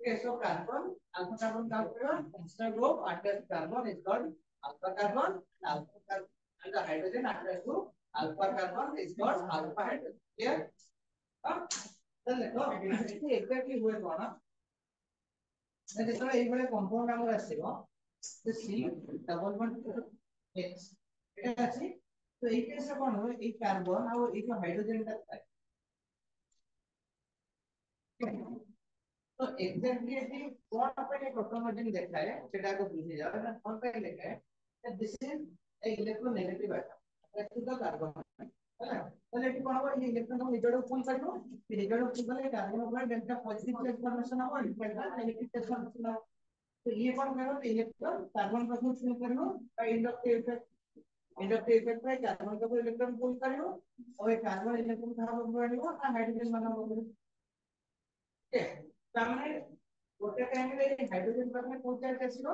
Okay, so carbon, alpha carbon carbon, instant group attached carbon is called alpha carbon, and the hydrogen attached to alpha carbon is called alpha hydrogen. Clear? Then exactly हुए कौन? मैं देखो एक बड़े compound नाम रखते हो, तो C double bond H, क्या है? तो एक कैसे कौन हो? एक carbon और एक hydrogen का है. तो एग्जैक्टली यदि कौन अपन एक ऑटोमेटिक देखा है सेटा को बुझे जाओ ना कौन पे लिखा है this is a electronegative atom actual carbon है ना তাহলে এটি কোন হবে এই ইলেকট্রন को নিচে কোন করব নিচে কোন করলে कार्बन উপরে डेल्टा पॉजिटिव ट्रांसफॉर्मेशन হবে डेल्टा नेगेटिव ट्रांसफॉर्मेशन হবে तो ये कौन करो इलेक्ट्रॉन कार्बन को शुरू करनो का इंडक्टिव इफेक्ट में कार्बन को इलेक्ट्रॉन पुल करियो और कार्बन इलेक्ट्रॉन कहां पर बढ़ियो ना हाइड्रोजन बना होगा ओके তাহলে ওটা টাইমে হাইড্রোজেন পারমাণু কোন চার্জ ছিল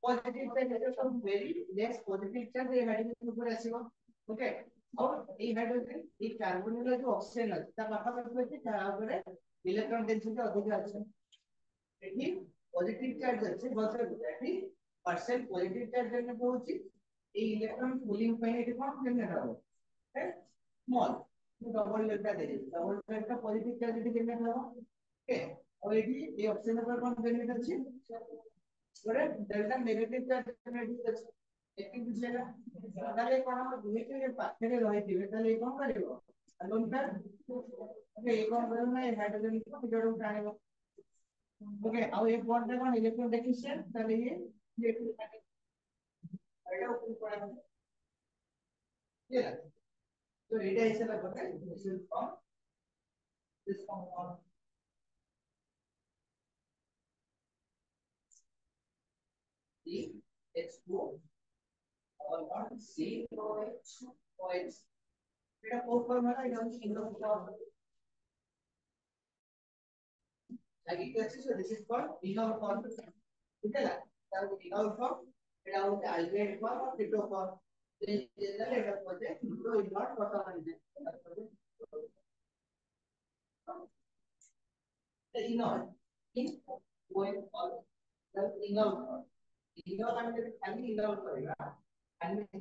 পজিটিভ চার্জ এটা ভেরি লেস পজিটিভ চার্জ এই হাইড্রোজেন উপরে আসিব ওকে और এই হাইড্রোজেন এই কার্বনের যে অক্সিজেন আছে তা পাশাপাশি আছে তার উপরে ইলেকট্রন ডেনসিটি অধিক আছে এটি পজিটিভ চার্জ আছে বলতে এটি পার্সেন্ট পজিটিভ চার্জ জন্য পৌঁছি এই ইলেকট্রন পুলিং পাই এটি কোন জন্য হবে স্মল डबल डेल्टा दे डबल डेल्टा पॉजिटिव चार्ज এটি কেমনে হবে ओके और ये ऑप्शन पर कौन बेनिफिट अच्छी और डेल्टा नेगेटिव चार्ज बेनिफिट अच्छी लेकिन बुझेगा তাহলে কোন আমার দুইটি পাশে রই দিবে তাহলে কোন করিব আলোনটা ওকে এই কোন করব না হাইড্রোজেন को जोड़ो टाणिबो ओके ଆଉ এই বন্ডটা কোন ইলেকট্রন দেখিছে তাহলে ये এটা উপর পড়া ঠিক আছে তো এটা হিসাবে কথা this is form this form C H2 or not C OH এটা কোড ফর্মুলা এটা হচ্ছে ইনডোর আগে কি আছে so this is called indoor form ঠিক আছে তাহলে ইনডোর ফর্ম এটা হচ্ছে আলজেব্রা ফর্ম আর ক্রিপ্টো ফর্ম এই জেনারেল এটা হচ্ছে ইনডোর ইনডোর কথা মানে indoor in going on indoor indoor মানে খালি ইনডোর করেगा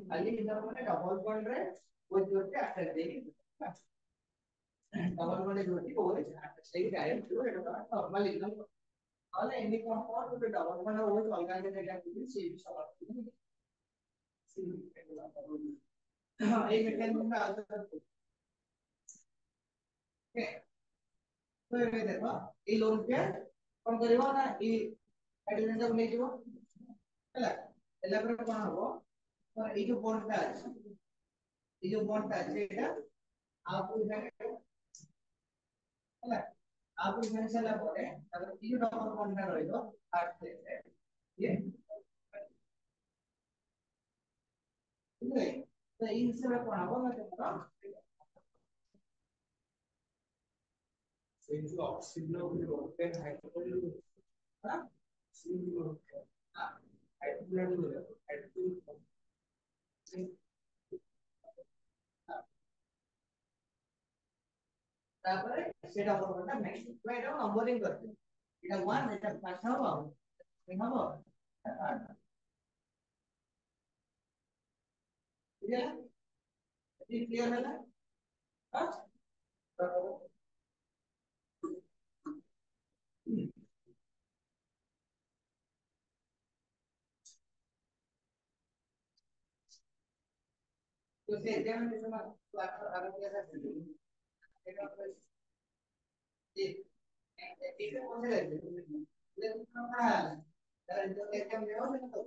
खाली इनडोर মানে डबल बॉन्ड रे वो जोड़ के अटैक देगी डबल बॉन्ड जोड़ के वो সেই ডাইরেক্ট जो এটা নরমাল ইনডোর তাহলে any compound with double bond वो অর্গানিক এটা কি সেই সমাধান हां এই মেকানিজম টা আছে ওকে তো এই দেখো এই লোন কে কোন করিব না এই হাইড্রোজেন টা নেই দিব ହେଲା ହେଲା ପରେ କଣ ହବ ଏଇ ଯୋଉ ବଣ୍ଡ ଟା ଅଛି ଏଇ ଯୋଉ ବଣ୍ଡ ଟା ଅଛି ଏଇଟା ଆଉ ହେଲା ଆଉ ସାରିଲା ପରେ ତାପରେ ଏଇ ଯୋଉ ଡବଲ ବଣ୍ଡ ଟା ରହିବ ଫାର୍ଷ୍ଟ ପ୍ଲେସ ରେ ଇଏ ତ ଏଇ ହିସାବରେ କଣ ହବ ନା ତମର ସେଇ ଯୋଉ ଅକ୍ସିଜେନ ଗୋଟେ ହାଇଡ୍ରୋଜେନ ହଁ हाइड्रोजन তারপরে সেটা বলবো না নেক্সট তো এটা নম্বরিং করতে এটা 1 এটা পাস হবে ঠিক হবে ঠিক আছে ঠিক ক্লিয়ার হলো হ্যাঁ तो से एग्जामिनेशन में क्लास आगे कैसा এটা ঠিক এটা বলতে লাগবে लेकिन আমরা তার जो एग्जाम দেওয়া হবে না তো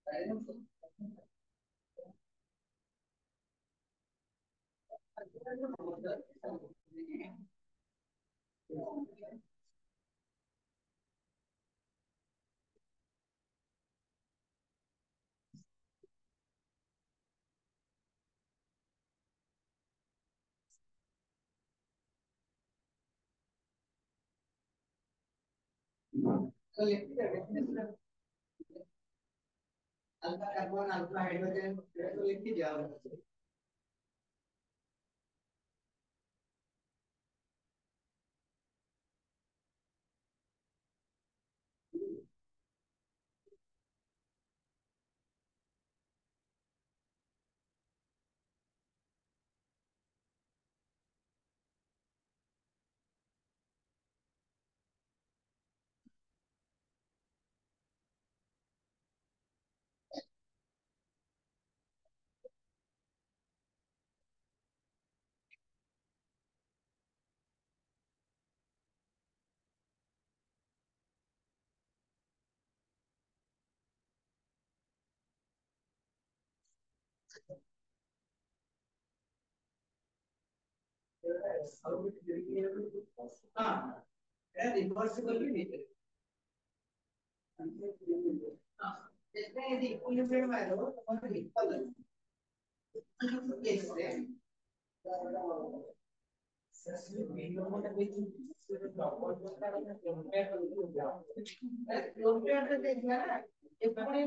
তাই না तो ये अल्फा कार्बन अल्फा हाइड्रोजन तो लिख के जाओ हाँ रिवर्सिबल भी नहीं है हाँ इसमें यदि इक्विलिब्रियम है तो हमारा इक्वल कैसे कंपेयर तो देखना ना ये बड़े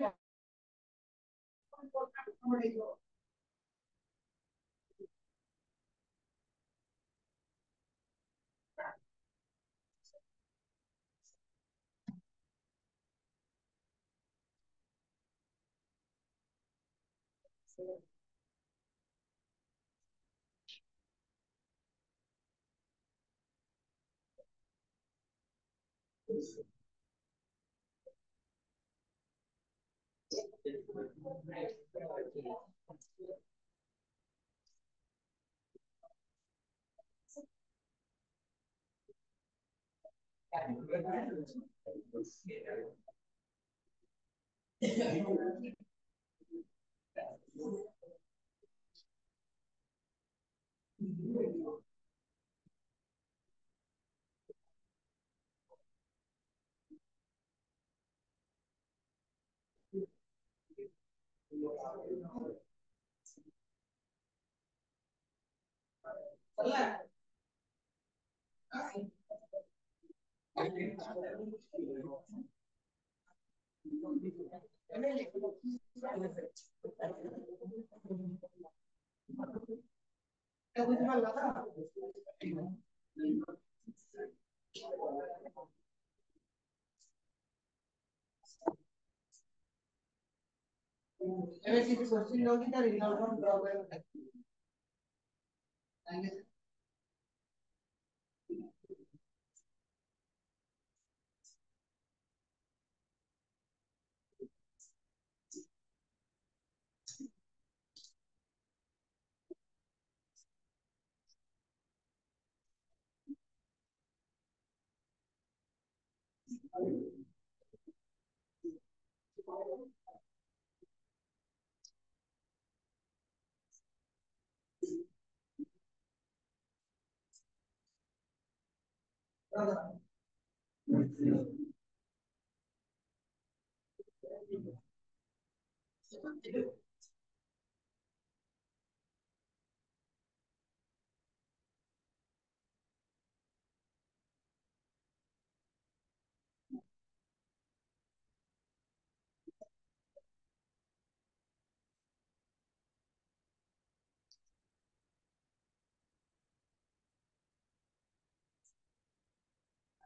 अगर किसी क्वेश्चन लोगी तो रिजल्ट ड्रॉ करें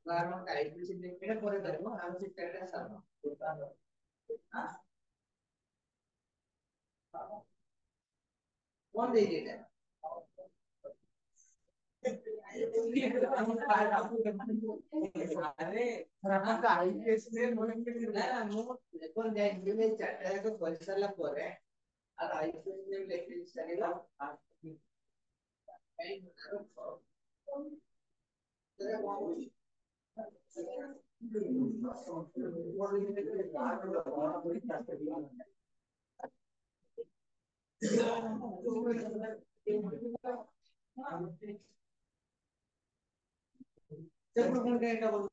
Claro, ahí se mira por el teléfono, a ver si te regresa, ¿no? Ah, ¿cuándo llegué? Con el chat को परिसर ला करे और आई ने लेके चलेगा जब हम कहेगा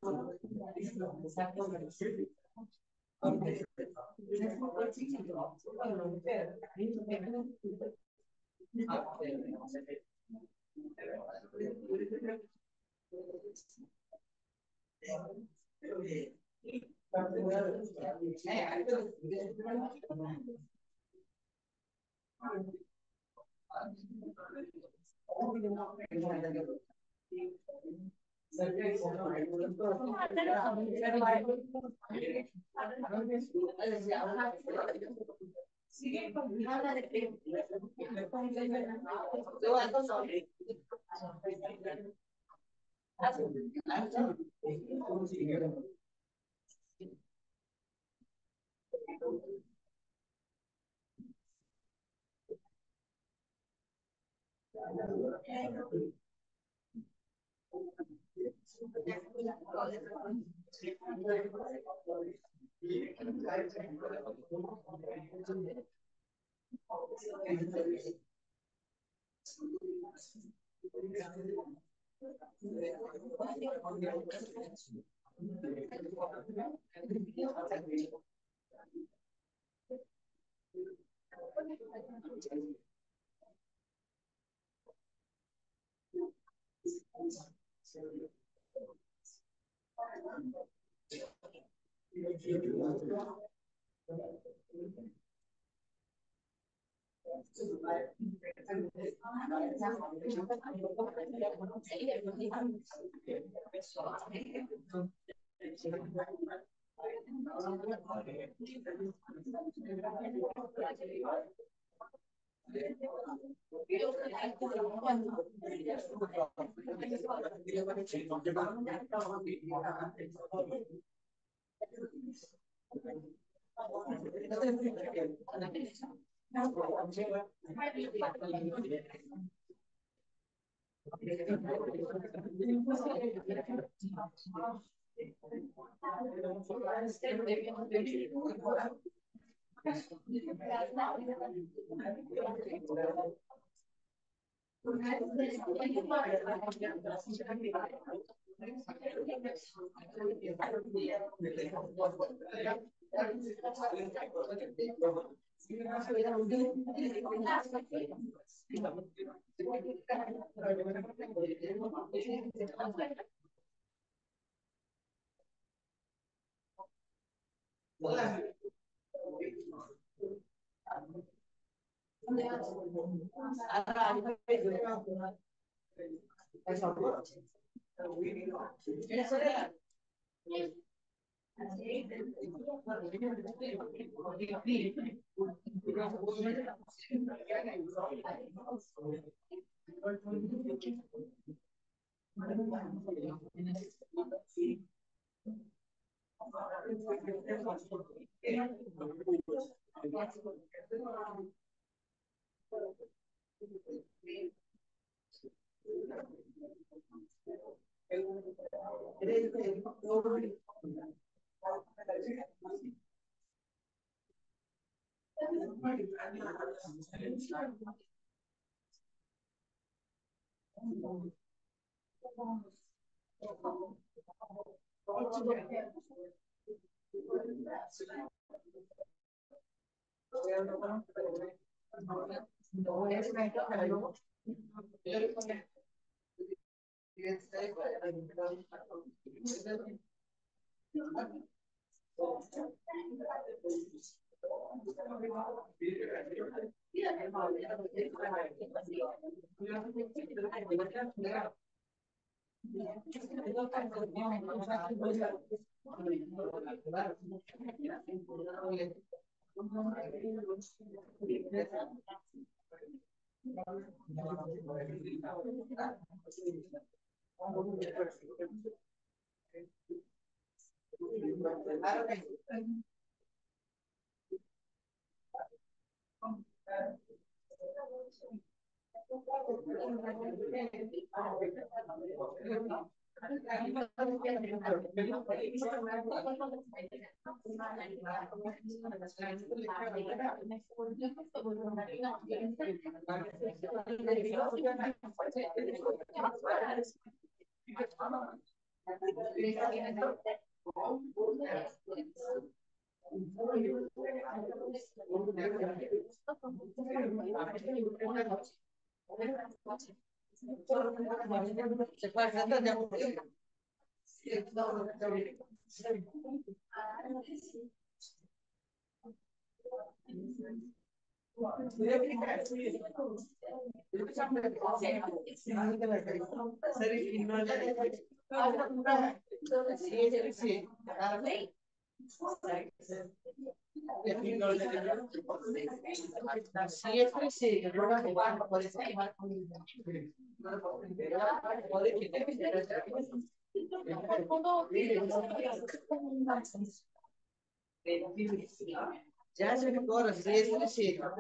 Já se agora, se chega.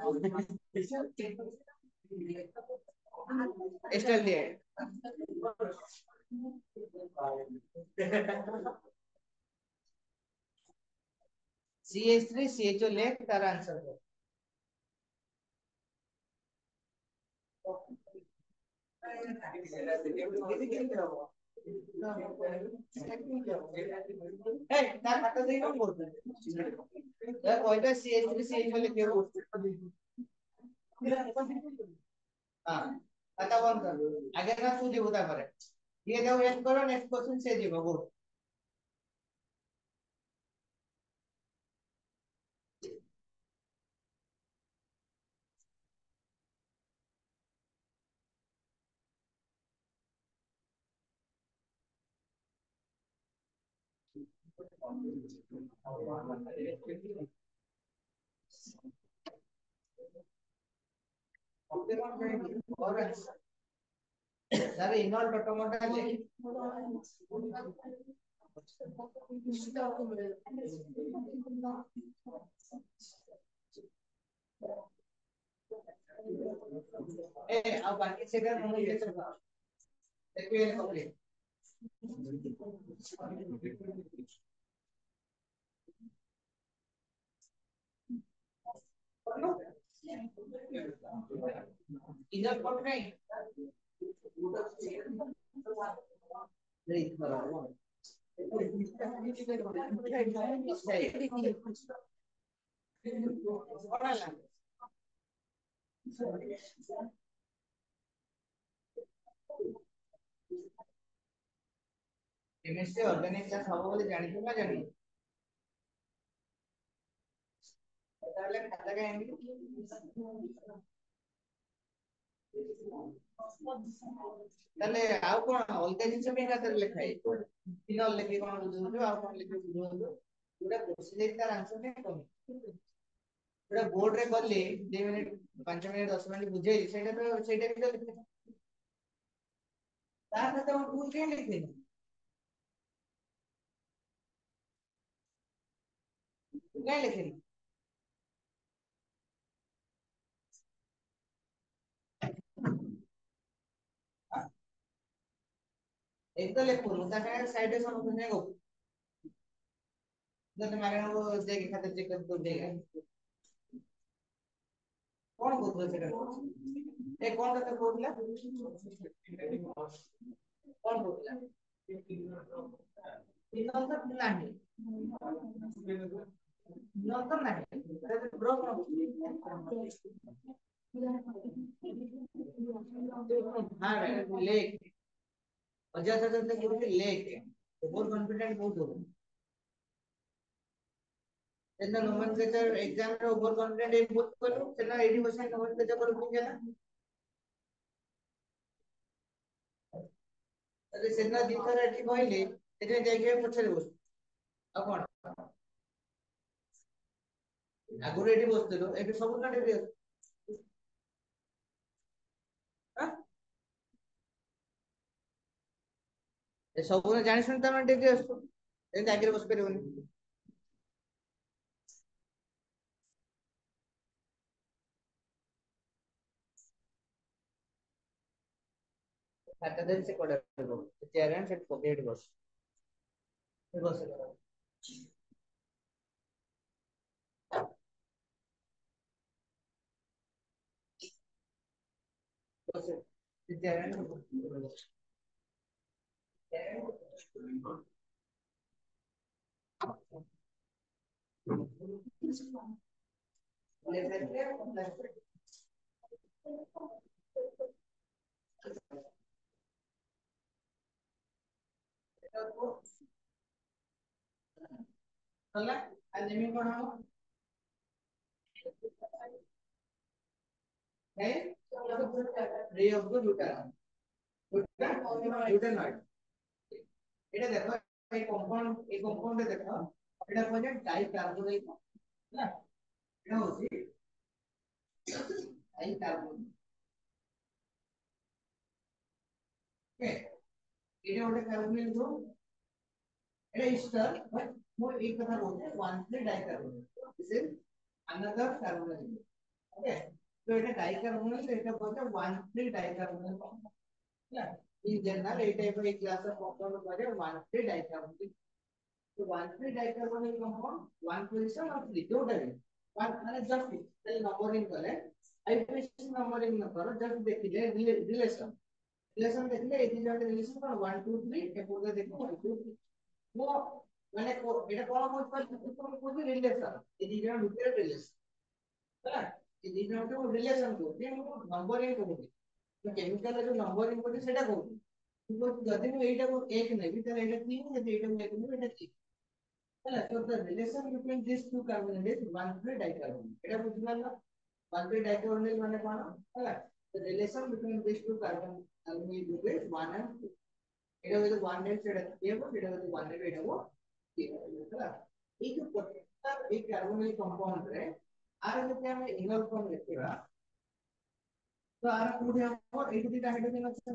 Este é o dia. CH3, CHO left, তার answer হবে। এই তার হাতে দিয়ে কোন বলবে দেখ ওইটা CH3 CHO লিখে বলছে হ্যাঁ এটা বন্ধ আগে না তুই দিব তারপরে দিয়ে দাও এক করো নেক্সট কোশ্চেন সে দিব গো তারে ইনল অটোমাটা লিখি ए अब बाकी सेकंड हम ले सकते हैं देखिए कंप्लीट इधर कौन नहीं नहीं केमिस्ट्री ऑर्गेनिक क्लास हबो बोले जानि तो ना जानि তাহলে খাতা কাহিনী তাহলে ଆଉ କଣ ଅଲଗା ଜିନିଷ ପାଇଁ ଖାତାରେ ଲେଖା ହେଇଛି ଫିନଲ ଲେଖି କଣ ବୁଝୁଛୁ ଆଉ କଣ ଲେଖି ବୁଝୁଛୁ ପୁରା କୋଶ୍ଚିନ୍ ଦେଇକି ତାର ଆନ୍ସର ନାହିଁ କଣ ପୁରା ବୋର୍ଡ ରେ କଲି 2 ମିନିଟ 5 ମିନିଟ 10 ମିନିଟ ବୁଝେଇ ସେଇଟା ବି ଲେଖି ତା ଖାତା ମୁଁ ଭୁଲ କାଇଁ ଲେଖିନି କାଇଁ ଲେଖିନି एक तो लेखुन ताके साइड रे सब ने गो जब मारे वो देख खाते चेक कर देगा कौन बोल रहा है ए कौन तो बोलला कौन बोलला इनल तो नहीं इनल तो नहीं ब्रो हाँ लेक अजय सर तो बोलते लेक ओवर कॉन्फिडेंट बहुत हो इतना नोमेनक्लेचर एग्जाम रे ओवर कॉन्फिडेंट एक बहुत करो सेना 80% नोमेनक्लेचर करो ठीक है ना अरे सेना दिथर एठी कहले एथे जाके पछरे बस आ कोन आगुर एठी बसतेलो एठी सब काटे दे हां ए सब ने जानि सुन तमे डेके असतो ए जाके बस परबनी खाता दिन से कोडा को चेयरन सेट पॉकेट बस बस बस चेयरन ले सकते हैं ହେଲା ଆଉ ନେମି କଣ ହବ ଏ ray of the glutamine glutamine এটা দেখো এই কম্পাউন্ডে দেখো এটা হচ্ছে ডাইকার্বনেট না এটা হচ্ছে ডাইকার্বনেট ওকে এটা ওটা কার্বনেট গ্রুপ এটা ইস্টার বাট মোর এই কথা বলতে 1 dicarbonate this is another carbonyl group okay তো এটা ডাইকার্বনেল এটা বলতে 1 ডাইকার্বনেল কম্পাউন্ড না in general এই টাইপের এই ক্লাসের কম্পাউন্ড বলে 1 ডাইকার্বনেল तो 1 डाइकार्बोनिल कंपाउंड 1 पोजीशन और 3 टोटल 1 माने जस्ट तेल नंबरिंग करे हाइड्रोजन नंबरिंग न करो जस्ट देखिले रिलेशन रिलेशन देखिले এই দুইটা রিলেশন কোন 1 2 3 এরপরে দেখো 1 2 3 वो মানে এটা কোন কোন কোন রিলেশন এই দুইটা ভিতরে রিলেশন ହେଲା এই দুইটা মধ্যে রিলেশন করতে নম্বরিং করতে তো কেমিক্যাল जो नंबरिंग করতে সেটা করতে কিন্তু যদি আমি এইটাকে 1 নেবি তাহলে এটা 3 যদি এটা 1 নেবি এটা 3 so the relation between these two carbonyl is 1 dicarbonyl এটা বুঝলাম না 1 dicarbonyl মানে কোন হলা the relation between these two carbonyl group is 1 and 2 এটা হলো 1 এর সেটা কি হবে এটা হলো 1 এর এটা হবে কি হলা এই যে প্রত্যেকটা এই কার্বনিল কম্পাউন্ড রে আর যদি আমি ইনল ফর্ম লিখিবা তো আর কোডে হবে এই দুইটা হাইড্রোজেন আছে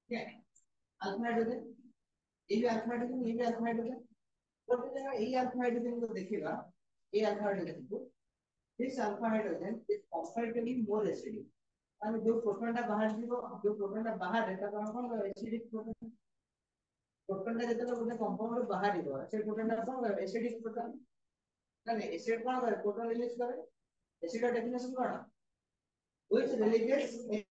ঠিক আছে আলফা হাইড্রোজেন এই আলফা হাইড্রোজেন এই আলফা হাইড্রোজেন করতে জায়গা এই আলফা হাইড্রোজেন को देखिएगा এই আলফা হাইড্রোজেন को this alpha hydrogen is comparatively more acidic and जो प्रोटॉनটা बाहर দিব जो प्रोटॉनটা बाहर এটা কোন एसिडिक प्रोटॉन प्रोटॉनটা যেটা বলতে কম্পাউন্ড বাহার দিব সেই प्रोटॉनটা কোন एसिडिक प्रोटॉन মানে एसिड কোন করে प्रोटॉन রিলিজ করে एसिड का डेफिनेशन কোন which releases H+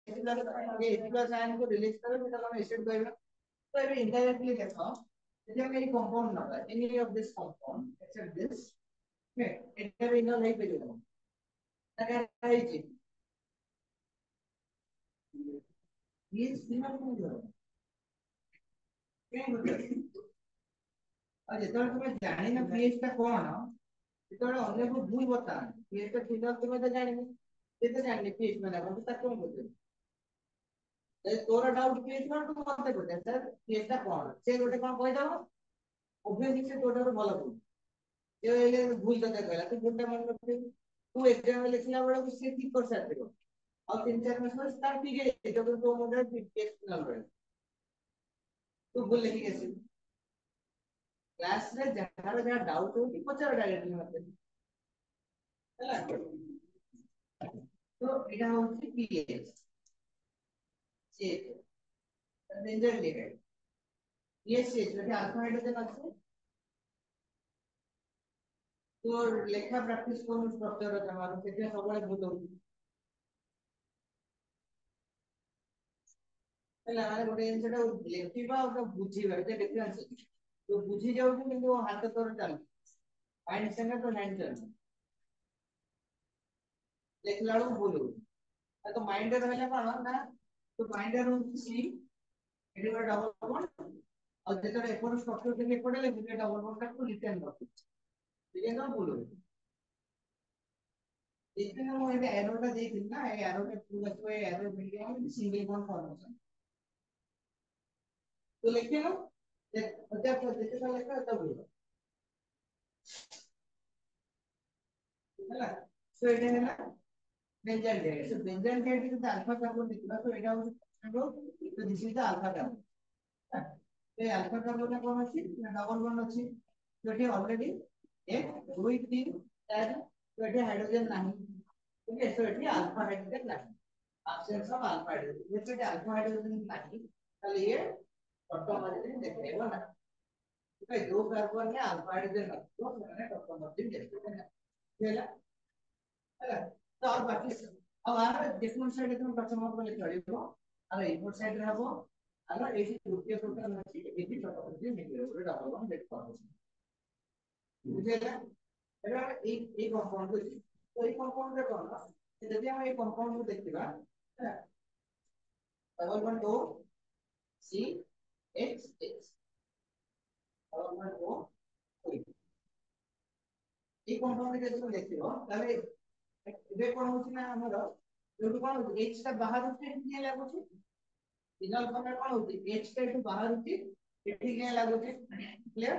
ion को रिलीज करे সেটা কোন एसिड कहবে তো এটা ইনডাইরেক্টলি দেখো যদি আমি এই কম্পাউন্ড না any of this compound except this okay এটা ইনল নাই পেয়ে যাবো তাহলে এই যে ये सीमा क्यों हो रहा है क्या होता है और যেতବେଳେ তুমি জানি না pH টা কোন যেতବେଳେ ଅନ୍ୟକୁ ଭୁଲ ବତା pH ଟା ଠିକ ଅଛି তুমি ତ ଜାଣିନି ଯେତେ ଜାଣିନି pH ମାନେ କଣ ତା କଣ କରୁଛ ଯଦି ତୋର ଡାଉଟ pH ମାନେ ତୁ ମତେ କହୁଛ ସାର୍ pH ଟା କଣ ସେ ଗୋଟେ କଣ କହିଦବ obviously ସେ ତୋଠାରୁ ଭଲ କହୁଛି ये ये भूल तक कहला तो भूलटा मन रखते तू एग्जाम में लिखला बेला से ठीक कर सकते हो और 3 4 मास में स्टार्ट ठीक है जब तो मोडल टेस्ट ना रहे तो भूल लिखी कैसे क्लास रे जहां जहां डाउट हो कि पचार डायरेक्टली मत हैला तो এটা হচ্ছে pH সে ডেঞ্জার লেভেল pH যদি আলফা হাইড্রোজেন আছে তোর লেখা প্র্যাকটিস করুন স্ট্রাকচার আছে আমার সেটা সবাই ভুল হচ্ছে তাহলে আমরা ଗୋଟେ ଜିନିଷଟା ଲେଖିବା ଆଉ ତାକୁ ବୁଝିବା ଏଟା ଡିଫରେନ୍ସ ଅଛି ତ ବୁଝି ଯାଉଛୁ କିନ୍ତୁ ହାତ ତୋର ଚାଲୁଛି ମାଇଣ୍ଡ ସାଙ୍ଗେ ତ ହ୍ୟାଣ୍ଡ ଚାଲୁଛି ଲେଖିଲା ବେଳକୁ ଭୁଲ ହଉଛି ଆଉ ତ ମାଇଣ୍ଡରେ ରହିଲା କଣ ନା ତ ମାଇଣ୍ଡରେ ରହୁଛି ସି ଏଠି ଗୋଟେ ଡବଲ ବଣ୍ଡ ଆଉ ଯେତେବେଳେ ଏପଟ ଷ୍ଟ୍ରକ୍ଚର থেকে ଏପଟେ ଲେଖୁଛି ଡବଲ ବଣ୍ଡଟାକୁ ରିଟର୍ନ ରଖୁଛି ରିଟର୍ନ ଭୁଲ ହଉଛି ଏଥିପାଇଁ ମୁଁ ଏବେ ଏରୋଟା ଦେଇଥିଲି ନା ଏ ଏରୋଟା ଭୁଲ ଆସିବ ଏ ଏରୋ ମିଳିବ ସିଙ୍ଗଲ ବଣ୍ଡ ଫର୍ମେସନ तो लिखते हो जब जितना लिखा है तब होगा है ना सो এটা है ना benzene that so benzene that is the alpha carbon लिखला तो এটা হচ্ছে তো this is the alpha carbon এই alpha carbon কোন আছে না ডাবল বন্ড আছে তো এটা অলরেডি 1 2 3 4 তো এটা হাইড্রোজেন নাই ওকে সো এটা আলফা হাইড্রোজেন নাই absence of alpha hydrogen যেটা এটা alpha hydrogen নাই তাহলে ये ऑटोमेटिकली दिखेगा ना भाई दो कार्बन में अल्फा हाइड्रोजन रखो मैंने ऑटोमेटिकली दिखेगा ना चला है तो और बाकी अब आर डिफरेंट साइड एकदम प्रथम को लिख लियो अरे इनपुट साइड रे हबो अगर एसी तृतीय टोटल अछि एसी ऑटोमेटिकली निकले ओरे डबल वन देख पाबो बुझेला एबा एक कंपाउंड को तो এই कंपाउंड रे कोन যদি আমরা এই कंपाउंड को देखिबा डबल वन तो सी एक्स एक्स डबल वन तो এই কম্পাউন্ড যদি তুমি দেখিব তাহলে ଏବେ কোন হচ্ছে না ଆମର এটু কোন হচ্ছে H টা বাহারুଛି এଠି କିଏ ଲାଗୁଛି ଫିନଲ ଫର୍ମରେ কোন ହଉଛି H ଟା ଏଠୁ ବାହାରୁଛି ଏଠି କିଏ ଲାଗୁଛି କ୍ଲିୟର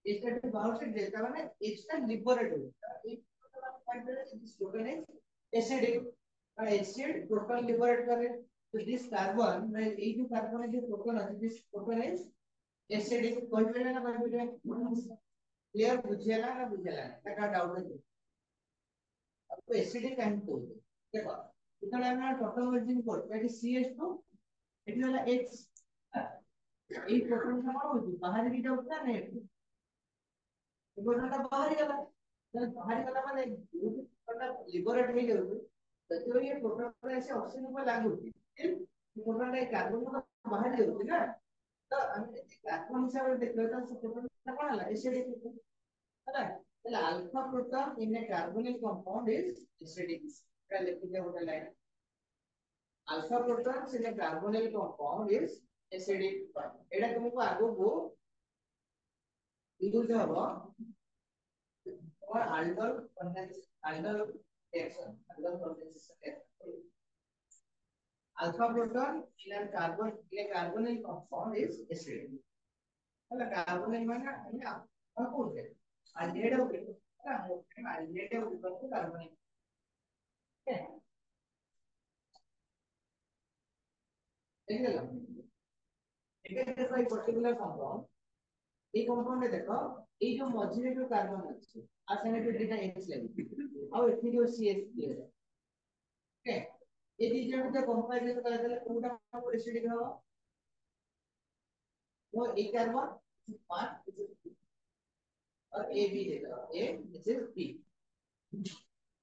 H ଟା ଏଠୁ ବାହାରୁଛି ଯେଟା ମାନେ H ଟା ଲିବରେଟ ହଉଛି ଏଇ proton is acidic and acid proton liberate करे तो this carbon में ये जो कार्बन है जो proton है this proton is acidic कोई भी ना कोई भी क्लियर बुझेला ना बुझेला का डाउट है आपको एसिडिक काहे बोलते देखो इतना আমরা टोटोमर्जिन করতে এটি CH2 এটি হলো X এই প্রোটনটা কোন হচ্ছে বাহিরে দিকে উঠছে না একটু এই প্রোটনটা বাহিরে গেল তাহলে বাহিরে গেল মানে প্রোটনটা লিবারেট হয়ে যাবে तो ये प्रोटॉन पर ऐसे ऑक्सीजन पर लागू होती है प्रोटॉन का कार्बन को बाहर जाती है ना तो हमने कार्बन हिसाब से देखो तो प्रोटॉन का कौन है एसिडिक है ना तो alpha proton in A carbonyl compound is acidic क्या लिखते हैं वो line alpha proton in A carbonyl compound is acidic एटा तुमको आगो को यूज हबो और aldol reaction aldol condensation alpha proton in a carbonyl compound is acidic मतलब carbonyl माने है कौन कौन है aldehyde हो गया ना aldehyde हो गया तो carbonyl है ठीक है এটা দেখো এই পার্টিকুলার কম্পাউন্ড এই কম্পাউন্ডে দেখো এই যে মধ্যে যে কার্বন আছে আর সাথে যে দুটো H লাগবে আর এটি যে CH দিয়ে ओके ये दी जब जब कंपेयर करा देले कोनटा एसिडिक हवा वो ए कार्बन 5 और ए बी देगा A this is B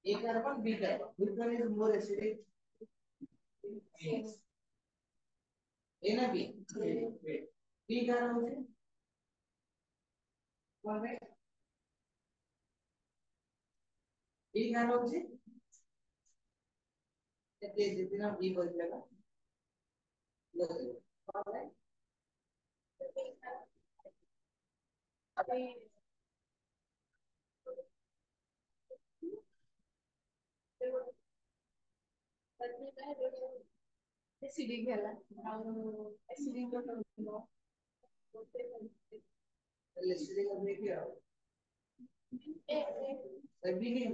A carbon B carbon which one is more acidic A ना बी बी कार्बन है कौन है बी कार्बन है ये जितना बी बोल लेगा कौन है अभी एसिडिक है एसिडिक तो एसिडिक अपने क्या सभी नहीं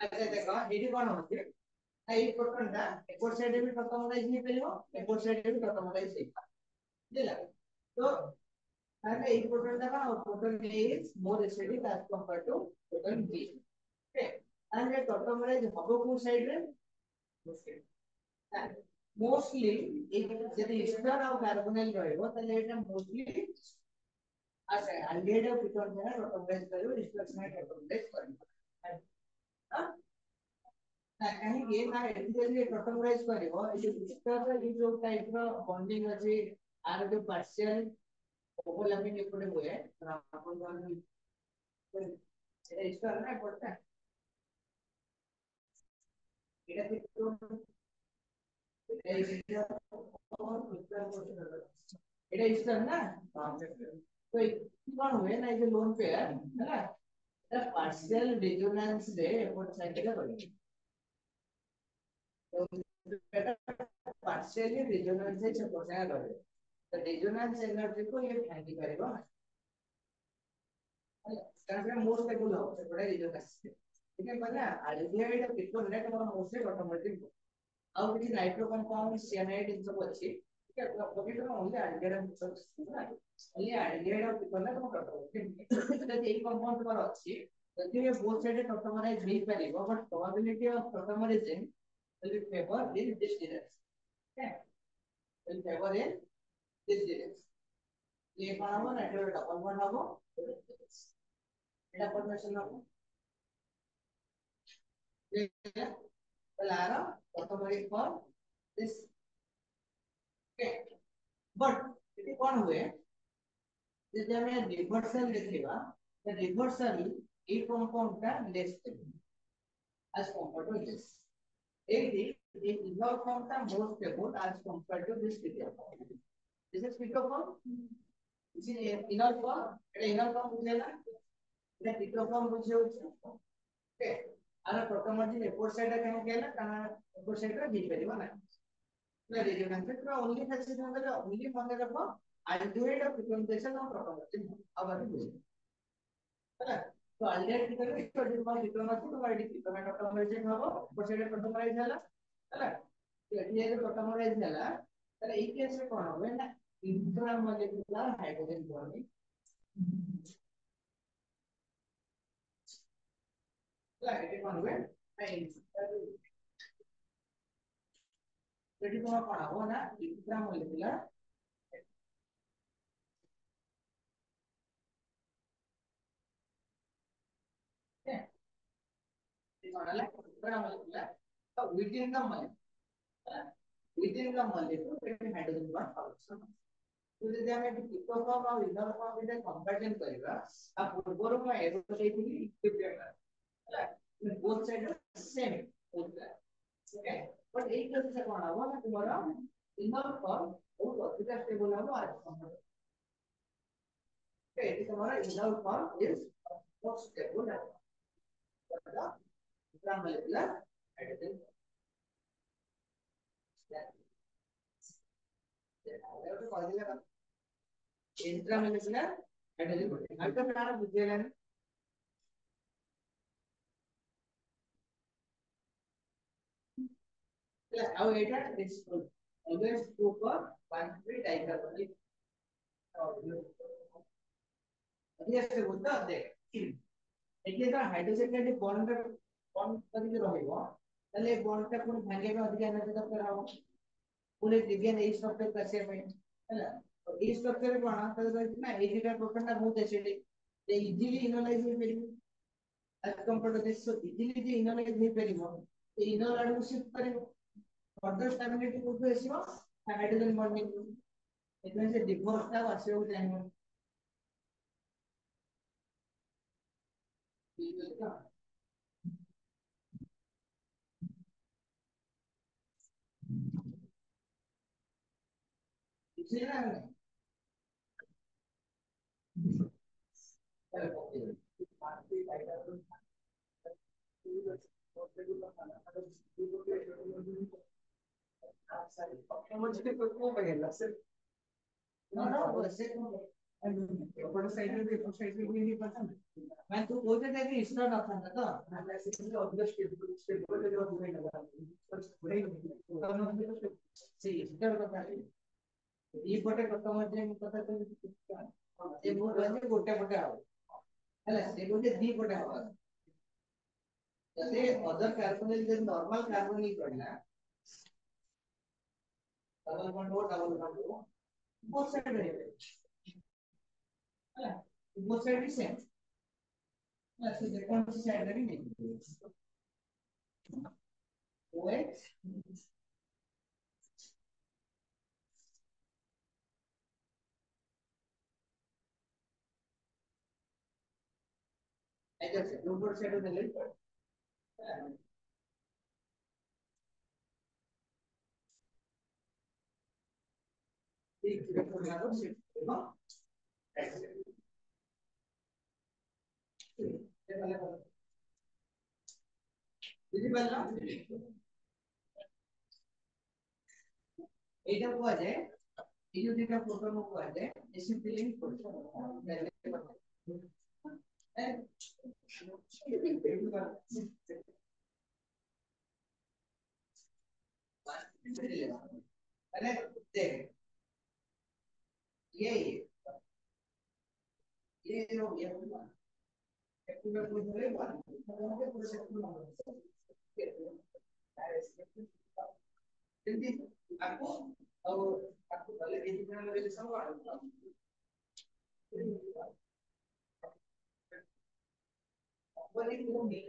अच्छा देखो एडी कोन होती এই প্রোটনটা এপর সাইডে भी প্রথমটাই নিয়ে ফেলবো এপর সাইডে भी প্রথমটাই সেই বুঝলা তো তাহলে এই প্রোটনটা কোন proton A is more acidic as compared to proton B ওকে তাহলে প্রথমটাই হবে কোন সাইডে মোস্টলি এই যদি ইস্টার আর কার্বনাইল রহিব তাহলে এটা মোস্টলি আচ্ছা আলডিহাইড আর প্রোটন দ্বারা প্রথমটাই করিব রিফ্লেকশন প্রথমটাই করিব হ্যাঁ କାହିଁକି ନା ଏଠି ଯଦି ଟୋଟାଲାଇଜ କରିବ ଏ ଯୋଉ ଇଷ୍ଟର ଏ ଯୋଉ ଟାଇପ ର ବଣ୍ଡିଂ ଅଛି ଆର ଯୋଉ ପାର୍ସିଆଲ ଓଭରଲାପିଂ ଏପଟେ ହୁଏ ଆପଣ ଏଟା ଇଷ୍ଟର ନା ଏପଟଟା ଏଟା এটা ইস্টার না তো কোন हुए ना ये लोन पेयर है ना এটা পার্সিয়াল রেজোন্যান্স রে এপট সাইডে করে तो partially resonance से छोटा करे तो resonance एनर्जी को ये हैंडी करेगा कारण मोस्ट स्टेबल हो बड़ा resonance ठीक है पता आइडियाइड कितना नेट हमारा मोस्ट ऑटोमेटिक अब किसी नाइट्रो कंपाउंड सियानाइड इन सब अच्छी ठीक है तो कभी तो ओनली आइडियाइड ओनली आइडियाइड कितना तो करते तो एक कंपाउंड पर अच्छी तो ये बोथ साइड ऑटोमराइज नहीं करेगा but probability of tautomerising will favor in this direction okay will favor in this direction ये कौन होगा नेटवर्क डबल वन होगा এটা ফরমেশন হবে ঠিক আছে তাহলে আর automatic for this okay but এটি কোন हुए যদি আমি রিভার্সাল দেখিবা the reversal এই কম্পাউন্ডটা লেস দেবে as compared to this The inner forms are more stable as compared to this figure form. This is figure form. This is inner form. Inner form बुझेगा. ये figure form बुझे okay. आना प्रथम मर्जी एपोर्ट side का क्या है ना कहाँ एपोर्ट साइड का गिर करेगा ना. ना देखिए ना फिर only फैक्टर में अगर only मान ले रखो अल्टरनेट ऑफ फ्रीक्वेंसी और प्रथम मर्जी अब आगे बुझे. है तो अल्टरनेट की तरह इसको डिफाइन प्रथम मर्जी तो वाइड प्रथम प्रथम मर्जी होगा एपोर्ट साइड प्रथम मर्जी है ना. ये जो प्रथम मर्जी है ना तो एक केस में कौन होगा ना इंट्रामोलेक्युलर हाइड्रोजन बॉन्डिंग. এটা কোন হবে এটি তোমার পড়াবো না ইন্ট্রামোলিকুলার হ্যাঁ এটা বলা ইন্ট্রামোলিকুলার তো উইদিন দা মলিকিউল এটি হাইড্রোজেন বন্ড ফর্মেশন তো যদি আমি এটি পিকো ফর্ম আর ইনর ফর্ম এর কম্পারিজন করিবা আ পূର୍ବରୁ মই এরো ଦେଇଥିଲି ইকুইভ্যালেন্ট ହେଲା both side same okay but এই কেসে কোন হবো না তোমার inner form बहुत अधिक स्टेबल है आज okay it is हमारा inner form is most stable है intramolecular hydrogen intramolecular hydrogen आता प्यारा बुझेगा ना how এটা is always true for 1,3 dicarbonyl अभी ऐसे बोलता है देखिए तो हाइड्रोजन का जो बॉन्ड करके रहेगा তাহলে বন্ডটা কোন ভাঙেবে অধিক এনার্জি দরকার হবে পুরো ডিভিএন এই স্ট্রাকচার কাছে হবে ହେଲା এই স্ট্রাকচারে কোন তাহলে রয়েছে না এই দুটো প্রোটনটা বহুত অ্যাসিডিক যে ইজিলি ইনোলাইজ হয়ে পড়িব as compared to this so easily যে ইনোলাইজ হয়ে পড়িব এই ইনোল আড়ু শিফট করিব फर्दर स्टेबिलिटी को एसियो हाइड्रोजन बॉन्डिंग इतने से डिफॉल्ट का आसियो चाहिए इसलिए ना मुझे को पहला से ना वैसे ऊपर साइड में भी साइड में भी नहीं पता मैं तो बोलते थे कि इसका ना था ना मैं ऐसे ही ऑब्वियस के बोले जो नहीं लगा बड़े तो सी इसका पता है ये पटे पता मुझे पता तो ये वो वैसे गोटे पटे आओ है ये गोटे दी पटे आओ जैसे अदर कार्बोनिल जो नॉर्मल कार्बोनिल पड़ना डबल बॉन्ड हो both side रहेगा है both side is same ऐसे देखो कौन सी साइड है नहीं OH ऐसे ऊपर साइड में ले ठीक है तो ना तो सिर्फ ना ऐसे ये वाला विजिबल ना এইটা কোয়া যায় এই যে যেটা প্রথম কোয়া যায় এসিপিলিন अरे देख ये जो ये एक्टिव पूछ रहे हैं पूरे जल्दी आपको और आपको पहले एजुकेशन लेवल सब बोले कि वो नहीं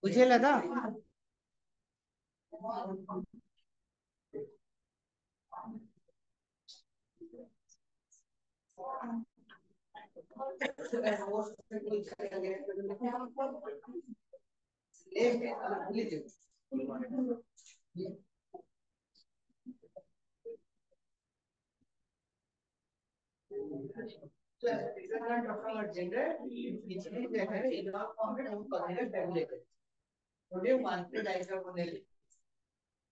ବୁଝିହେଲା ତ?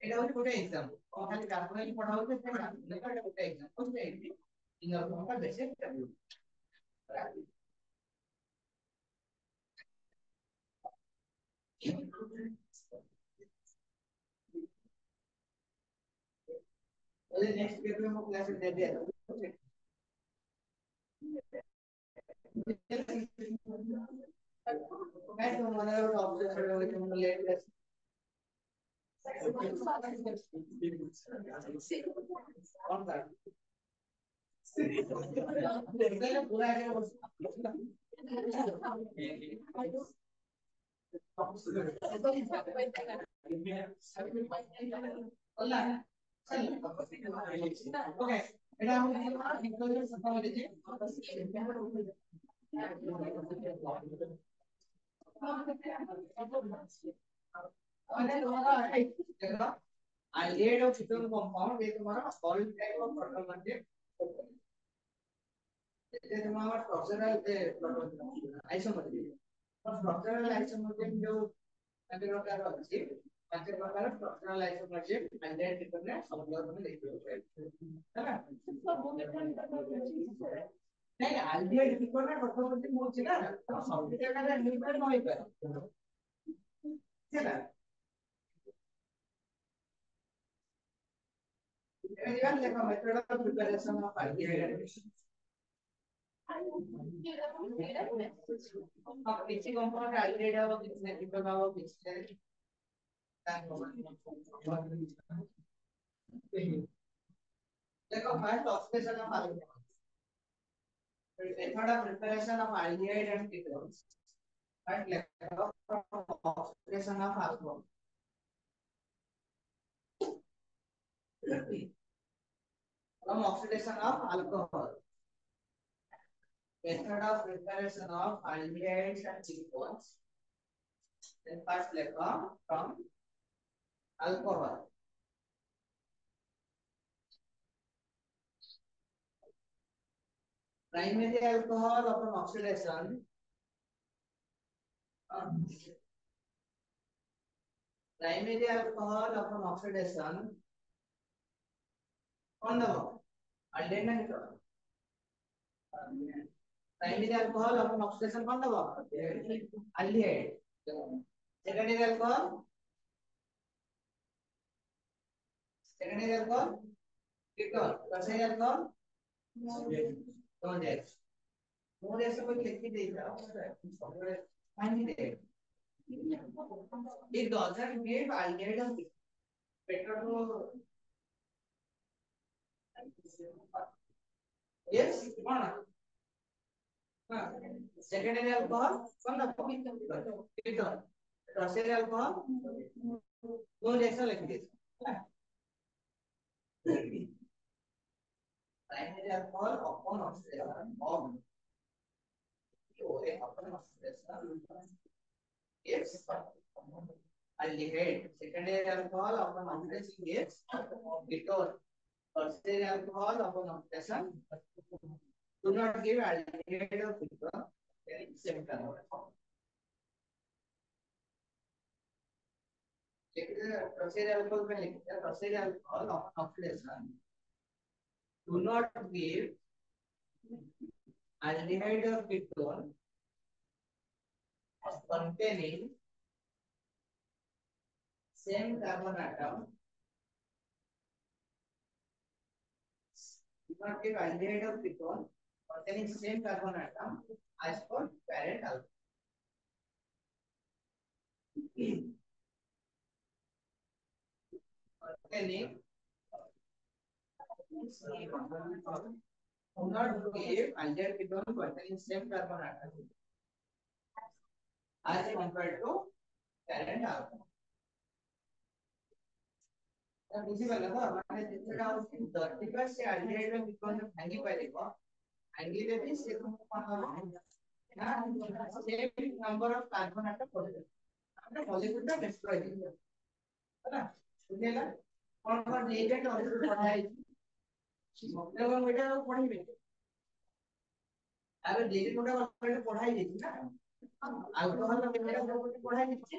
এটা হচ্ছে গোটে এক্সাম্পল খালি গ্রাফিক্যালি পড়া হচ্ছে সেটা এটা গোটে এক্সাম্পল যে এটি ইনফরমেশনটা বেশি ওই নেক্সট ভিডিও में क्लास दे दिया मैं तो मने ऑब्जेक्ट है तो लेट कौन कर देखने पूरा है होला ओके এটা আমরা ইকুয়াল কথা বলেছি અને તમારા देखो आइडिया ऑफ सिस्टम कंपाउंड ये तुम्हारा सॉलिड टाइप ऑफ प्रोटॉन म्हणजे ये तुम्हारा स्ट्रक्चरल आइसोमर्फिज्म तो स्ट्रक्चरल आइसोमर्फिज्म जो अन्य प्रकार ଅଛି ପାଞ୍ଚ ପ୍ରକାର ସ୍ଟ୍ରକ୍ଚରାଲ ଆଇସୋମର୍ଫିज्ମ ଆଇଡେଣ୍ଟିଟି करने ଅବଲମ୍ବନ ଦେଇଥିଲେ ହେଲା नहीं आइडेंटिटी करने ପ୍ରଥମେ ମୁଁ ଅଛି ନା ତ ସବୁ ଜାଗାରେ ନିର୍ଭର ନ ହେଇପାରେ ହେଲା एनिवन देखो method of preparation of idea अब किसी कंपाउंड आइडिया हो किसने डिपेंड हो किसने देखो first oxidation of idea method of preparation of aldehyde and ketones but लेखो oxidation of alcohol from oxidation of alcohol method of preparation of aldehydes and ketones then first लेखो from alcohol primary alcohol upon oxidation primary alcohol upon oxidation कौन दबो aldehyde ना ketone primary alcohol upon oxidation कौन दबो aldehyde secondary alcohol ketone tertiary alcohol don't yes more ऐसे कोई लिख के देगा finally they it doesn't give aldehyde or better to Yes, one. Secondary alcohol, one ketone. Tertiary alcohol, no reaction like this. Primary alcohol upon oxidation of OA upon oxidation. Yes. Aldehyde. Secondary alcohol upon oxidation gives ketone. Tertiary alcohol upon oxidation do not give aldehyde or ketone. Same carbon. Tertiary alcohol में लिखते हैं tertiary alcohol upon oxidation do not give aldehyde or ketone containing same carbon atom. Do not give aldehyde or ketone containing same carbon atom as for parent alcohol. Containing do not give aldehyde ketone containing same carbon atom as compared to parent alcohol. बुझिगला तो माने जेटा होछि 30% से aldehyde रे ketone भांगी पाइबो भांगी देबी से कोन हबो ना same number of carbon atom पड़े हमने मॉलिक्यूल टा डिस्ट्रॉय कर है ना बुझिला कोन एजेंट ऑक्सीजन पढ़ाई मतलब बेटा पढ़िबे अरे डेली कोटा पढ़ाई देछि ना अल्कोहल का बेटा पढ़ाई देछि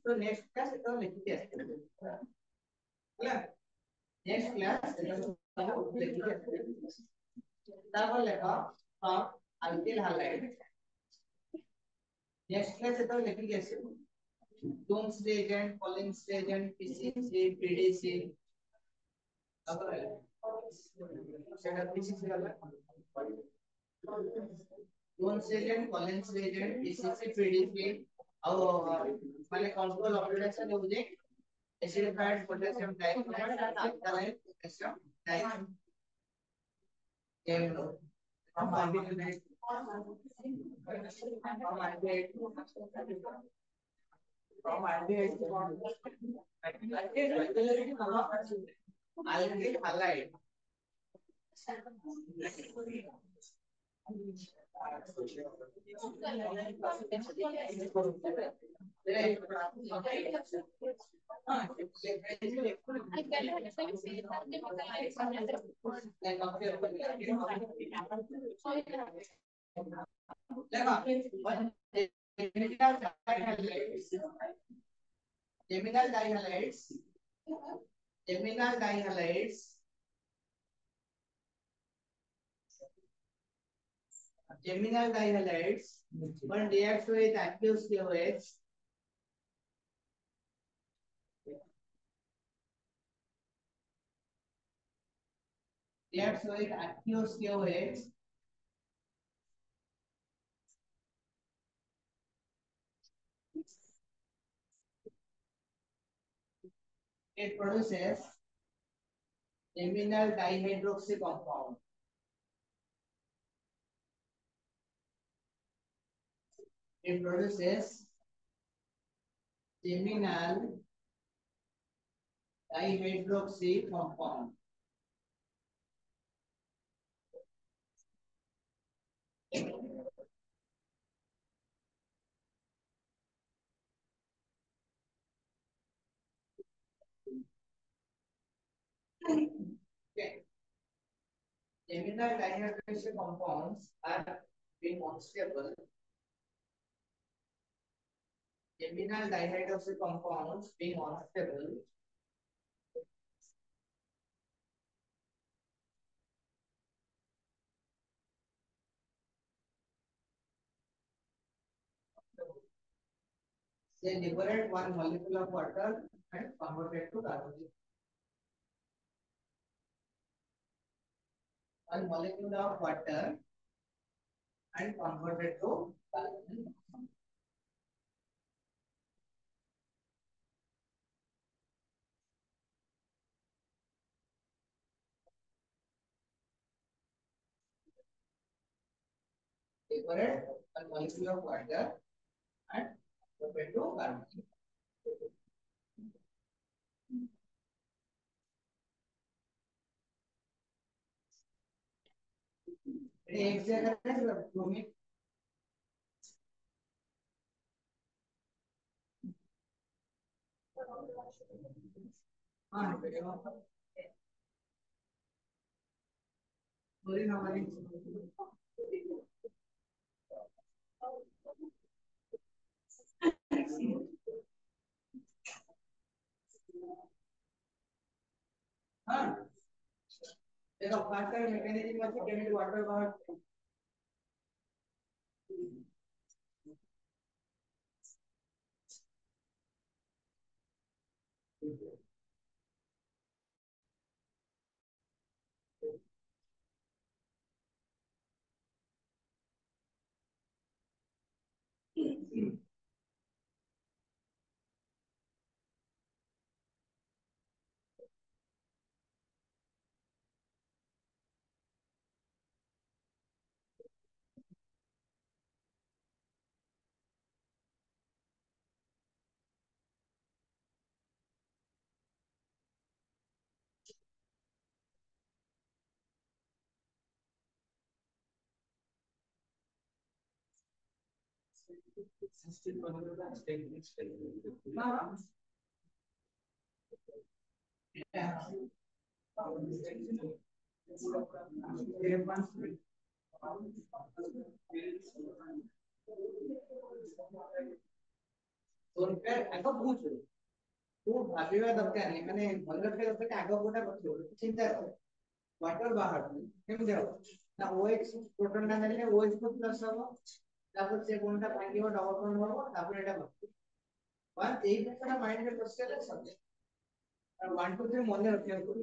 तो नेक्स्ट क्लास तो लिखि आसे नेक्स्ट क्लास तापर लेखा from alkyl halide next class तो लिखि गेसे Jones reagent Collins reagent PCC PDC तापर सेटा पीसीसी वाला Jones reagent Collins reagent PCC PDC और माने कंट्रोल ऑपरेशन हो जे acidified potassium dichromate and alkaline potassium dichromate. From aldehyde alkyl halide. Geminal dihalides. Geminal dihalides. Geminal dihalides. One reacts with aqueous KOH. Reacts with aqueous KOH. It produces geminal dihydroxy compound. It produces geminal dihydroxy compound. Okay. Geminal dihydroxy compounds are being unstable. Geminal dihydroxy compounds being unstable. They liberate one molecule of water and convert it to carbon. One molecule of water and convert it to carbon. separate one molecule of water and open to carbon. एक जगह है bromine हाँ बोली हमारी हाँ देखो faster mechanism में chemical water बाहर हाँ तो आगे पूछ तू भाविवा दरकार नहीं माने मन रखे दरकार आगे गोटा पछो चिंता कर वाटर बाहर केम जाओ ना OH प्रोटॉन ना नेले OH को प्लस हो तापर से कोनटा भांगियो डबल बॉन्ड हो तापर एटा वन एक बेटा माइंड में क्वेश्चन है सब और 1 2 3 मन रखे को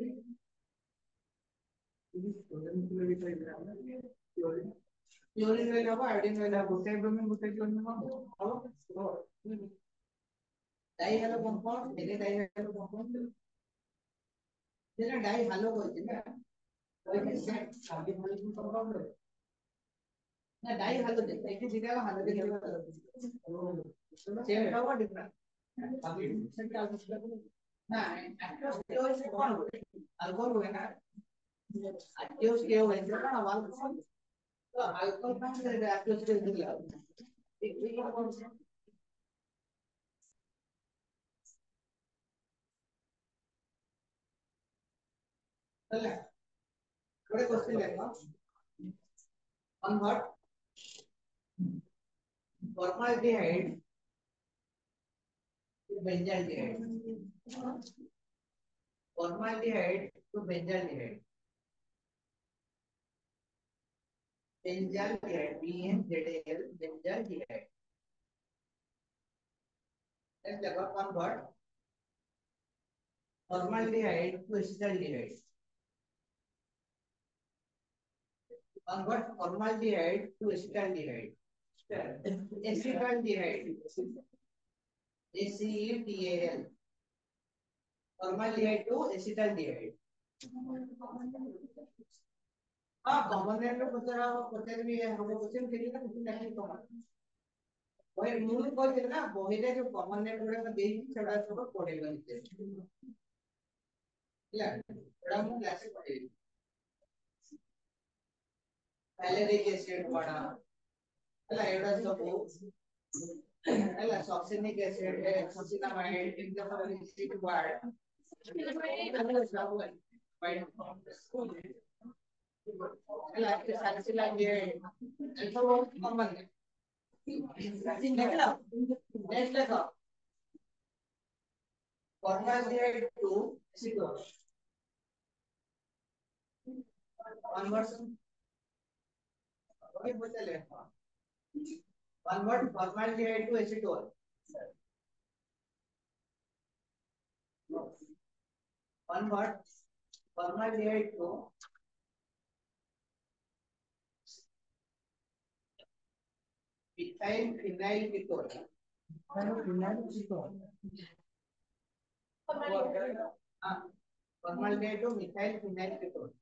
क्लोरीन ले लो आयोडीन ले लो गोटे ब्रोमीन गोटे क्लोरीन हो डाई हेलो कंपाउंड मेरे डाई हेलो कंपाउंड जेना डाई हेलो कहते ना तो सेट आगे मॉलिक्यूल कंपाउंड ना डाई हेलो दे एक जगह हेलो दे सेम का डिफरेंट अभी सेट का ना एक्टिव केओ से कौन अल्कोहल हुए ना एक्टिव केओ है ना वाल तो अल्कोहल का एक्टिव से दिया एक कौन से चल थोड़े क्वेश्चन लेगा on what formaldehyde to benzaldehyde formaldehyde to benzaldehyde benzaldehyde BNZAL benzaldehyde let's talk about on what formaldehyde to acetaldehyde on what formaldehyde to acetaldehyde acetaldehyde ACETAL formaldehyde to acetaldehyde हाँ common में पता भी है हमको question के लिए कुछ नहीं कॉमन वही मूल को है ना वही जो कॉमन नेम गुड़ा दे छड़ा सब पड़ेगा नीचे या बड़ा मूल ऐसे पड़ेगा पहले देखिए एसिड पढ़ा है एवढा सब है सॉक्सिनिक एसिड है सॉक्सिनामाइड इनका सब एसिड वर्ड है सैलिसिलाइड ये सब कॉमन है नेक्स्ट देखो formaldehyde to acetone conversion okay बोलते ले convert formaldehyde to acetone convert formaldehyde to methyl phenyl ketone formaldehyde to methyl phenyl ketone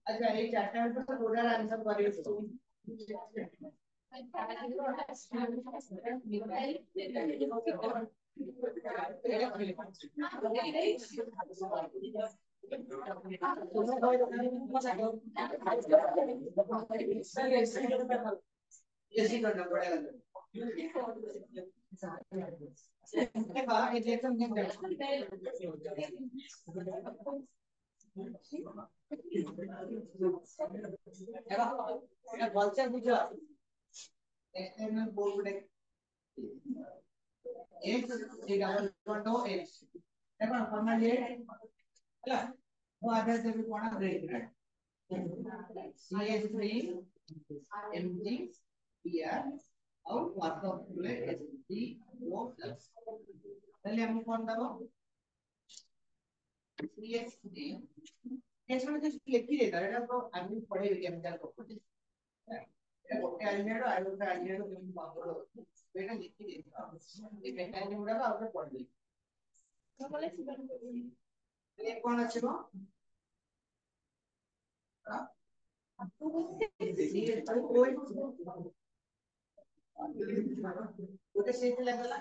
अच्छा ये चार्ट में तो पूरा आंसर करिए इसी करना पड़ेगा बच्चा बुझा external board x equal to x देखो फॉर्मूला ये ହେଲା वो आधार से भी कोना ब्रेक है CH3 MgBr और वास्तव में HCO प्लस पहले हम कौन दबो CH3 इसमें तो लिख ही देता है तो आदमी पढ़े केमिकल प्रॉपर्टी এটা করতে আইনেরো আর ওটা আইনেরো তুমি পাবো এটা লিখে দিতে এই মেকানিজম গুলো আমরা পড়বি তাহলে কোন আছে গো ওটা সেইটা লাগলা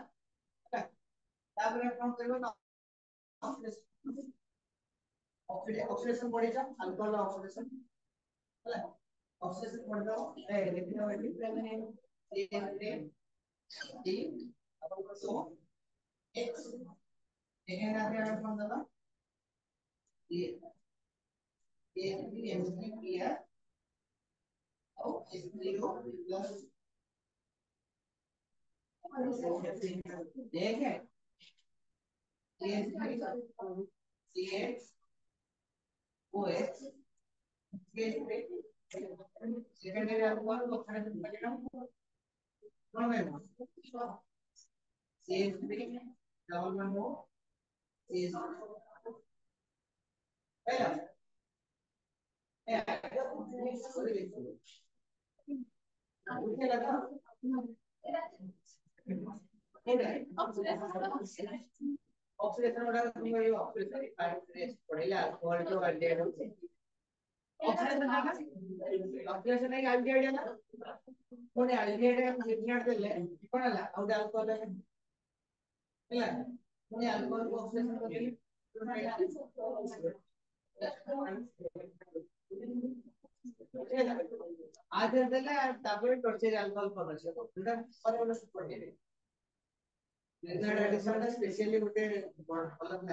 তারপরে কোন করব না অক্সিডেশন পড়েছ অ্যালকোহল অক্সিডেশন ହେଲା অক্সিডেশন পড় দাও এই লিখে দাও এটি CN3 D so X এখানে আগে আমরা কোন দাও CN3 और H3O प्लस देख है CH2OH सेकेंडरी अल्कोहल को खड़े करके ना कौन है CH3 डबल बॉन्ड हो CH पहला मुझे लगा ऑक्सीडेशन वाला तुम ये ऑक्सीडेशन हाइड्रेशन पड़ेगा अल्कोहल जो अल्डेहाइड होते हैं ऑक्सीडेशन नहीं अल्डेहाइड है ना कोने अल्डेहाइड है कितना देले कोन अಲ್ಲ ಹೌದು ಅಲ್ಕೋಹಾಲ್ ಇಲ್ಲ कोने अल्कोहल को ऑक्सीडेशन करेगी ಆದರದಲ್ಲ ಟ್ಯಾಬ್ಲೆಟ್ ಕೊಡ್ತೀರಿ ಆಲ್ಕೋಹಾಲ್ ಪರಸೆ ಇದನ್ನ ಪರವಲ್ಲ ಕೊಡ್ತೀರಿ ರಿಸರ್ಚ್ ಅಡಿಷನ್ ಸ್ಪೆಷಲಿ ଗୋଟେ ଭଲ ಕ್ಲಾಸ್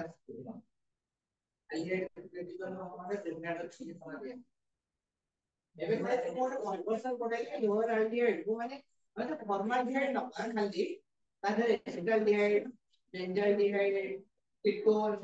ಅಲ್ಲಿ ಪ್ರೆಡಿಕ್ಷನ್ ಮಾಡಿದ್ರೆ ರಿಸರ್ಚ್ ಅಡಿಷನ್ ಸಮಸ್ಯೆ ଏବେ ଗୋଟେ କನ್ଭರ್ସନ ಕೊಡಲಿ ಲೋವರ್ ಆಲ್ಡಿಹೈಡ್ ମାନେ ମାନେ ಫಾರ್ಮಾಲ್ಡಿಹೈಡ್ ನ ಖಾಲಿ ତାପରେ ಎಸಿಟಲ್ಡಿಹೈಡ್ ಬೆಂಜಲ್ಡಿಹೈಡ್ ಕಿಟೋನ್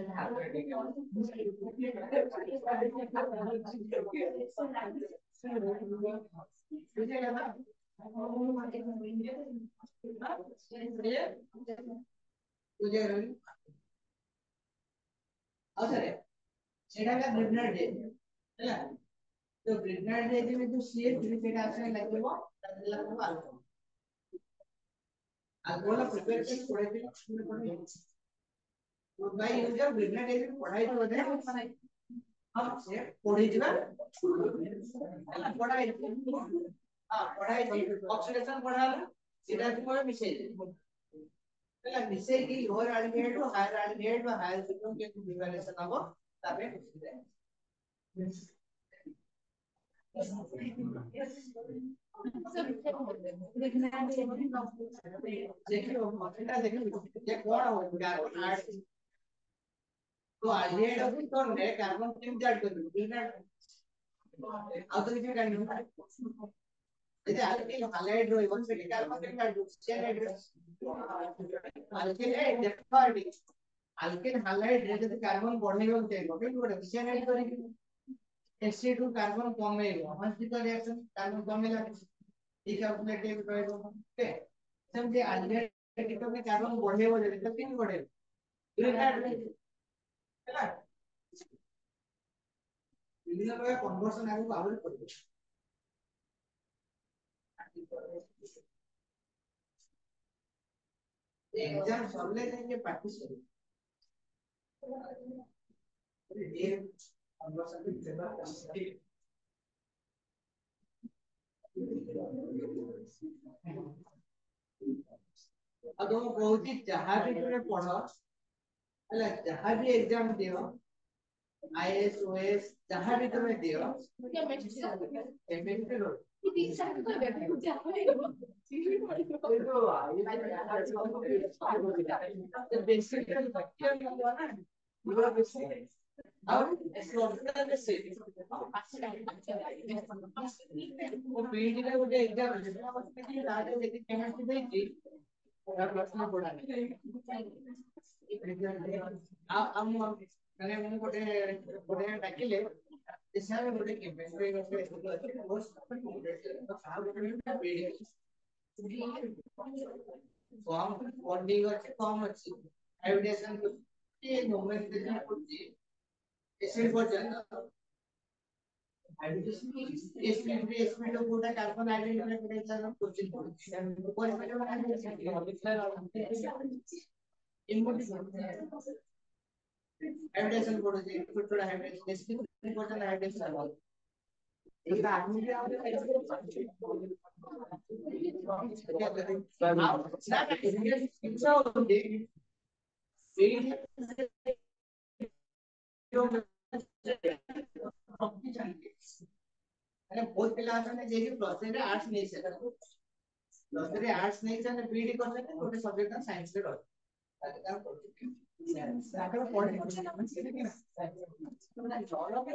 अरे सेटा का ग्रेडनेट दे है तो ग्रेडनेट दे में जो CH3 सेटा आसे लगेगा लगेगा अल्कोहल अल्कोहल प्रिपरेशन पड़े थे तो भाई यूजर ग्रेडनेट दे पढ़ाई तो होते हैं हम से पढ़ी जवा पढ़ाई हां पढ़ाई ऑक्सीडेशन पढ़ाला सेटा को मिसेज पहला मिसेज की लोअर एल्डिहाइड और हायर एल्डिहाइड और हायर कीटोन के डिवाइडेशन हो तबे देखिए मटेरियल देखिए ये कौन हो कार्बन आठ तो एल्डिहाइड और कीटोन में कार्बन तीन ऐड कर दो तीन अब तो क्या करना इधर अल्किल हैलाइड रो वन से कार्बन तीन ऐड दो साइनाइड अल्किल है डेफिनेटली अल्किल हैलाइड रे जब कार्बन बढ़े हो जाए गोटे साइनाइड करेगी Sc2 कार्बन कम है हस्तिक रिएक्शन कार्बन कम है ठीक है अपने टेप रहेगा ओके समझे एल्डिहाइड कीटोन में कार्बन बढ़े हो जाए तो तीन बढ़े ग्रेडनेट हैला विभिन्न प्रकार कन्वर्जन आगु आवर करबो एग्जाम सॉल्व करके प्रैक्टिस करो ये अब तुम बहुत ही जहाँ भी तुम्हें पढ़ो अलग जहाँ भी एग्जाम दियो आईएएस ओएस जहाँ भी तुम्हें दियो केमिस्ट्री रो बेसिक अब सॉफ्टवेयर में से वो पीडी का ଗୋଟେ एग्जाम है तारे देखि केमिस्ट्री ଦେଇଛି और प्रश्न पढ़ा हम ମାନେ ମୁଁ ଗୋଟେ ଗୋଟେ ଡାକିଲେ ସେମାନେ ଗୋଟେ କେମିଷ୍ଟ୍ରି ଗୋଟେ କମ ବଣ୍ଡିଂ ଅଛି କମ ଅଛି ହାଇବ୍ରିଡେସନ ये नोमेनक्लेचर করছি एसिड পর্যন্ত हाइब्रिडेशन एसपी तो पूरा कार्बन आइडेंटिफाई করে তার কোশ্চেন করছি পরে हाइब्रिडेशन পড়েছি ছোট ছোট हाइब्रिडेशन एसपी পর্যন্ত हाइब्रिडेशन হবে এটা আমি अरे बहुत पिला ने जे कि प्लस 3 रे आर्ट्स नहीं से प्लस 3 रे आर्ट्स नहीं से बीडी करते थे ଗୋଟେ सब्जेक्ट का साइंस रे रह ताकि साकर पढ़े कि ना तुमने जॉब के